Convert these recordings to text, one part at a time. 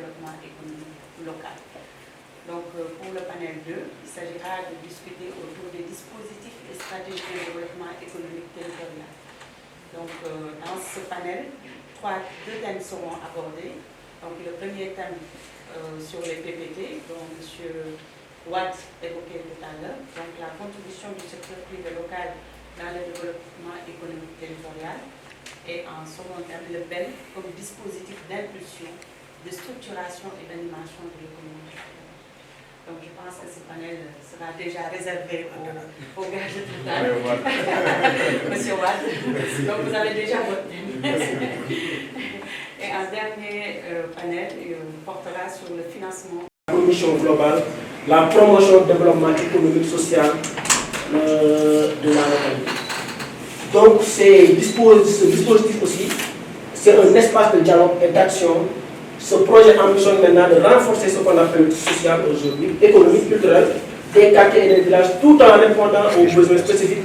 développement économique local. Donc pour le panel 2, il s'agira de discuter autour des dispositifs et stratégies de développement économique territorial. Donc dans ce panel, deux thèmes seront abordés. Donc le premier thème sur les PPT, dont M. Watt évoquait tout à l'heure, donc la contribution du secteur privé local dans le développement économique territorial. Et en second terme, le BEL comme dispositif d'impulsion, de structuration et d'animation de l'économie. Donc je pense que ce panel sera déjà réservé aux gars de tout à l'heure. Monsieur Watt. Donc vous avez déjà votre thème. Et un dernier panel portera sur le financement. La commission globale, la promotion du développement économique social de la localité. Donc ce dispositif aussi, c'est un espace de dialogue et d'action. Ce projet ambitionne maintenant de renforcer ce qu'on appelle le social aujourd'hui, économique, culturel, des quartiers et des villages, tout en répondant aux besoins spécifiques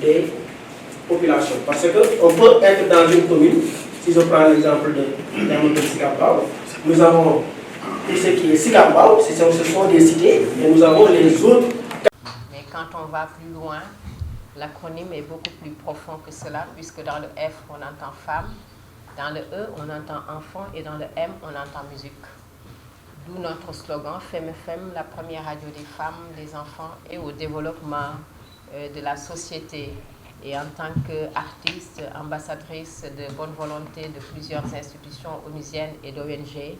des populations. Parce qu'on peut être dans une commune, si je prends l'exemple de Sikambao, nous avons tout ce qui est Sikambao, ce sont des cités, et nous avons les autres. Mais quand on va plus loin, l'acronyme est beaucoup plus profond que cela, puisque dans le F, on entend femme, dans le E, on entend enfant, et dans le M, on entend musique. D'où notre slogan Femme FM, la première radio des femmes, des enfants et au développement de la société. Et en tant qu'artiste, ambassadrice de bonne volonté de plusieurs institutions onusiennes et d'ONG,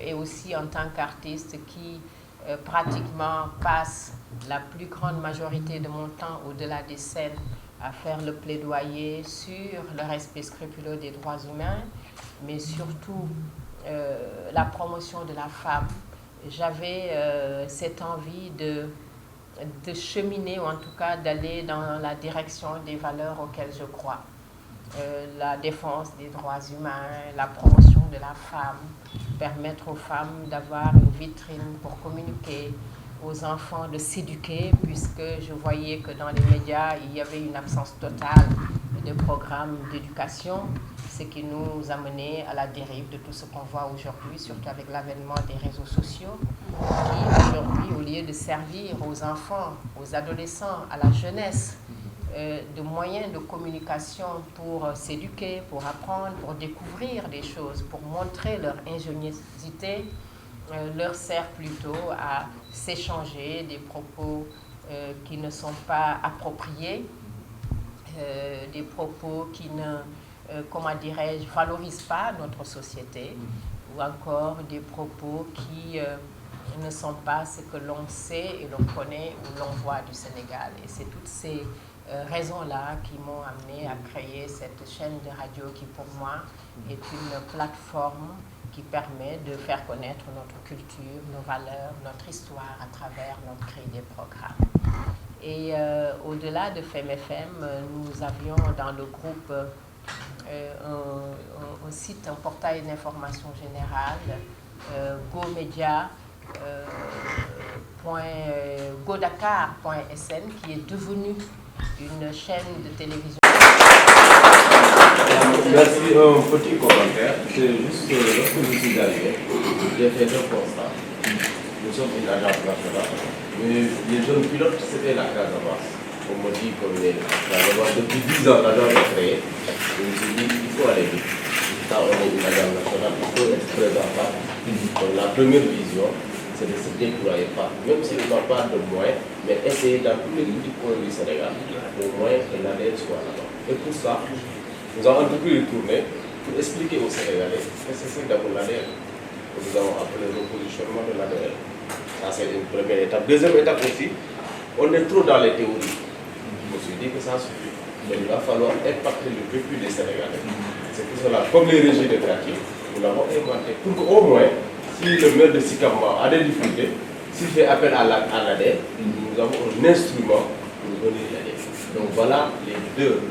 et aussi en tant qu'artiste qui pratiquement passe la plus grande majorité de mon temps au-delà des scènes à faire le plaidoyer sur le respect scrupuleux des droits humains, mais surtout la promotion de la femme. J'avais cette envie de cheminer, ou en tout cas d'aller dans la direction des valeurs auxquelles je crois. La défense des droits humains, la promotion de la femme, permettre aux femmes d'avoir une vitrine pour communiquer, aux enfants de s'éduquer, puisque je voyais que dans les médias, il y avait une absence totale de programmes d'éducation, ce qui nous a mené à la dérive de tout ce qu'on voit aujourd'hui, surtout avec l'avènement des réseaux sociaux, qui aujourd'hui, au lieu de servir aux enfants, aux adolescents, à la jeunesse, de moyens de communication pour s'éduquer, pour apprendre, pour découvrir des choses, pour montrer leur ingéniosité, leur sert plutôt à s'échanger des propos qui ne sont pas appropriés, des propos qui ne, comment dirais-je, valorisent pas notre société, ou encore des propos qui ne sont pas ce que l'on sait et l'on connaît ou l'on voit du Sénégal. Et c'est toutes ces raisons-là qui m'ont amené à créer cette chaîne de radio qui, pour moi, est une plateforme qui permet de faire connaître notre culture, nos valeurs, notre histoire à travers notre grille des programmes. Et au-delà de Femme FM, nous avions dans le groupe un site, un portail d'information générale, godakar.sn, qui est devenu une chaîne de télévision. Merci. Un petit commentaire. C'est juste lorsque je suis arrivé, j'ai fait deux constats. Nous sommes une agence nationale, mais les jeunes pilotes, c'était la Casamance. On me dit que la Casamance, depuis 10 ans, l'agence est créée. Je me suis dit, il faut aller vite. Quand on est une agence nationale, il faut être présent partout. Donc la première vision, c'est de se déployer pas, même si on n'a pas de moyens, mais essayer dans tous les petits coins du Sénégal, au moins que l'ADN soit là-bas. Et pour ça, nous avons entrepris une tournée pour expliquer aux Sénégalais que c'est ce d'avoir l'ADN. Nous avons appelé le positionnement de l'ADN. Ça, c'est une première étape. Deuxième étape aussi, on est trop dans les théories. Je me suis dit que ça suffit. Mais il va falloir impacter le vécu des Sénégalais. C'est pour cela, comme les régies de quartier, nous l'avons inventé pour qu'au moins, si le maire de Sikamba a des difficultés, s'il fait appel à l'ADN, nous avons un instrument pour donner l'ADN. Donc voilà les deux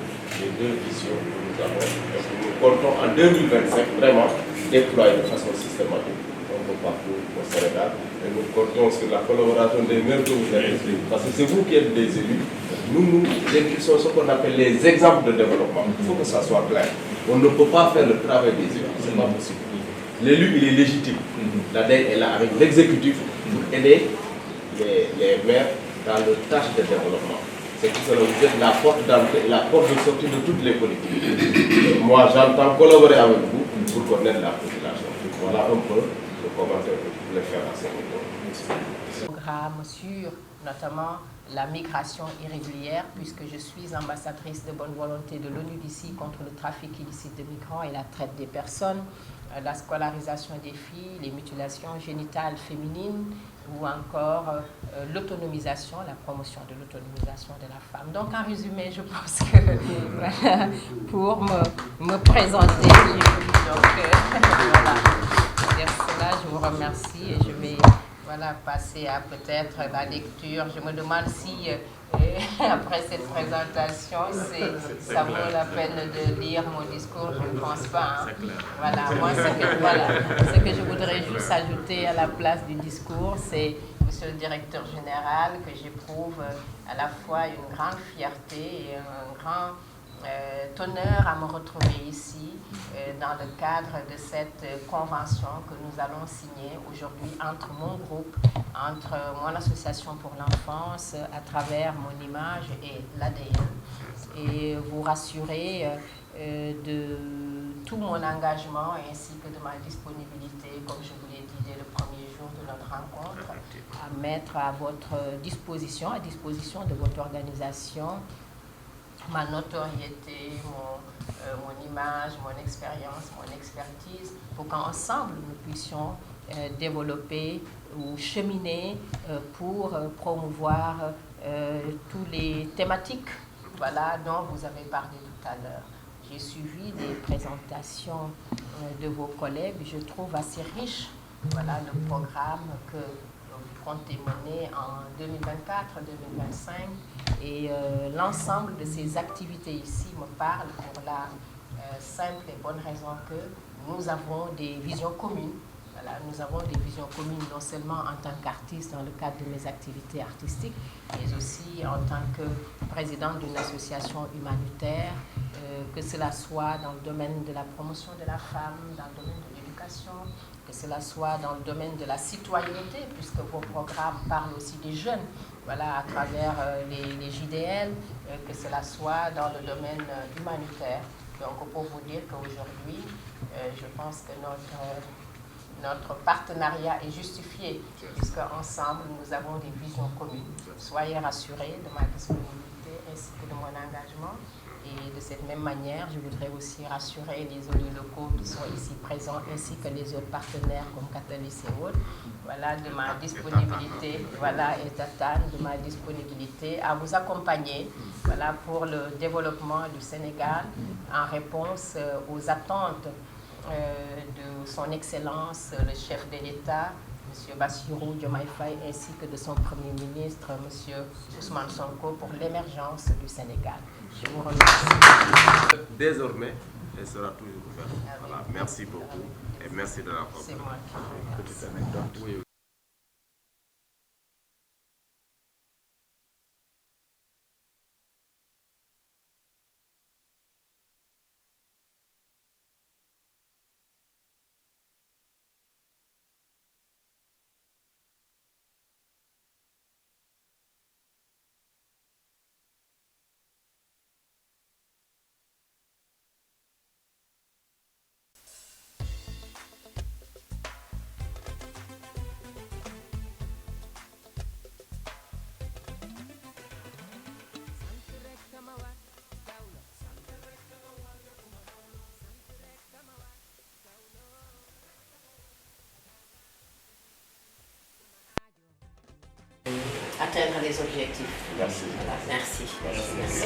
visions que nous avons. Donc nous comptons en 2025 vraiment déployer de façon systématique un peu partout au Sénégal. Et nous comptons sur la collaboration des maires que vous êtes, parce que c'est vous qui êtes des élus. Nous impulsons ce qu'on appelle les exemples de développement. Il faut que ça soit clair. On ne peut pas faire le travail des élus, ce n'est pas possible. l'élu, il est légitime. L'ADER est là avec l'exécutif pour aider les maires dans leur tâche de développement. C'est que vous êtes la porte d'entrée et la porte de sortie de toutes les collectivités. Moi, j'entends collaborer avec vous pour connaître la population. Voilà un peu le commentaire que je voulais faire à ce niveau. Programme sur notamment la migration irrégulière, puisque je suis ambassadrice de bonne volonté de l'ONU d'ici contre le trafic illicite de migrants et la traite des personnes, la scolarisation des filles, les mutilations génitales féminines ou encore l'autonomisation, la promotion de l'autonomisation de la femme. Donc en résumé, je pense que voilà, pour me présenter, donc voilà. Pour cela, je vous remercie et je vais passer à peut-être la lecture. Je me demande si, après cette présentation, ça vaut la peine de lire mon discours. Je ne pense pas. Hein. Voilà, moi, ce que je voudrais juste ajouter à la place du discours, c'est, Monsieur le Directeur Général, que j'éprouve à la fois une grande fierté et un grand honneur à me retrouver ici dans le cadre de cette convention que nous allons signer aujourd'hui entre mon groupe, entre mon association pour l'enfance, à travers mon image et l'ADN. Et vous rassurer de tout mon engagement ainsi que de ma disponibilité, comme je vous l'ai dit dès le premier jour de notre rencontre, à mettre à votre disposition, à disposition de votre organisation, ma notoriété, mon image, mon expérience, mon expertise, pour qu'ensemble nous puissions développer ou cheminer pour promouvoir toutes les thématiques dont vous avez parlé tout à l'heure. J'ai suivi des présentations de vos collègues, je trouve assez riche le programme que vous comptez mener en 2024-2025 et l'ensemble de ces activités ici me parle pour la simple et bonne raison que nous avons des visions communes. Nous avons des visions communes non seulement en tant qu'artiste dans le cadre de mes activités artistiques, mais aussi en tant que présidente d'une association humanitaire, que cela soit dans le domaine de la promotion de la femme, dans le domaine de l'éducation, que cela soit dans le domaine de la citoyenneté, puisque vos programmes parlent aussi des jeunes, à travers les JDL, que cela soit dans le domaine humanitaire. Donc pour vous dire qu'aujourd'hui, je pense que notre partenariat est justifié, puisque ensemble nous avons des visions communes. Soyez rassurés de ma disponibilité ainsi que de mon engagement. Et de cette même manière, je voudrais aussi rassurer les élus locaux qui sont ici présents, ainsi que les autres partenaires comme Catalyst et autres, de ma disponibilité, et Tatane, de ma disponibilité à vous accompagner pour le développement du Sénégal en réponse aux attentes de son Excellence, le chef de l'État, M. Bassirou Diomaye Faye, ainsi que de son Premier ministre, M. Ousmane Sonko, pour l'émergence du Sénégal. Je vous remercie. Désormais, elle sera toujours ouverte. Merci beaucoup et merci de la coopération. C'est moi qui vous remercie. Petite anecdote. Oui. Atteindre les objectifs. Merci. Merci. Merci. Merci.